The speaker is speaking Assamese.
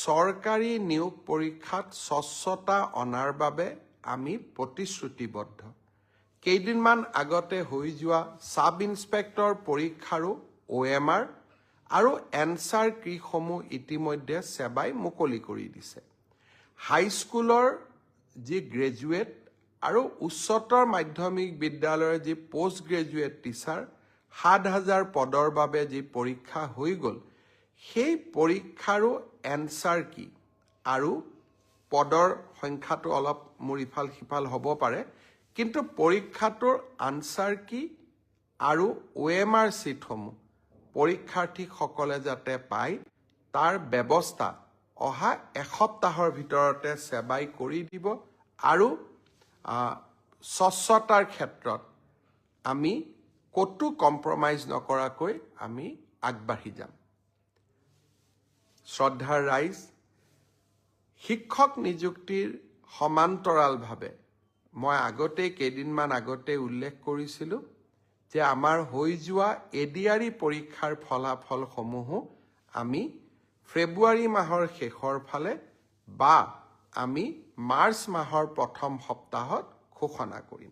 চৰকাৰী নিয়োগ পৰীক্ষাত স্বচ্ছতা অনাৰ বাবে আমি প্ৰতিশ্ৰুতিবদ্ধ। কেইদিনমান আগতে হৈ যোৱা সাব ইন্সপেক্টৰ পৰীক্ষাৰো OMR আৰু এনচাৰ কীসমূহ ইতিমধ্যে সেৱাই মুকলি কৰি দিছে। হাইস্কুলৰ যি গ্ৰেজুৱেট আৰু উচ্চতৰ মাধ্যমিক বিদ্যালয়ৰ যি পোষ্ট গ্ৰেজুৱেট টিচাৰ 7,000 পদৰ বাবে যি পৰীক্ষা হৈ গ'ল, সেই পৰীক্ষাৰো এনচাৰ কি আৰু পদৰ সংখ্যাটো অলপ মোৰ ইফাল সিফাল হ'ব পাৰে, কিন্তু পৰীক্ষাটোৰ আনচাৰ কি আৰু OMR চিটসমূহ পৰীক্ষাৰ্থীসকলে যাতে পায় তাৰ ব্যৱস্থা অহা এসপ্তাহৰ ভিতৰতে সেৱাই কৰি দিব আৰু স্বচ্ছতাৰ ক্ষেত্ৰত আমি কতো কম্প্ৰমাইজ নকৰাকৈ আমি আগবাঢ়ি যাম। শ্ৰদ্ধাৰ ৰাইজ, শিক্ষক নিযুক্তিৰ সমান্তৰালভাৱে মই কেইদিনমান আগতে উল্লেখ কৰিছিলোঁ যে আমাৰ হৈ যোৱা ADRE পৰীক্ষাৰ ফলাফলসমূহো আমি ফেব্ৰুৱাৰী মাহৰ শেষৰ ফালে বা আমি মাৰ্চ মাহৰ প্ৰথম সপ্তাহত ঘোষণা কৰিম।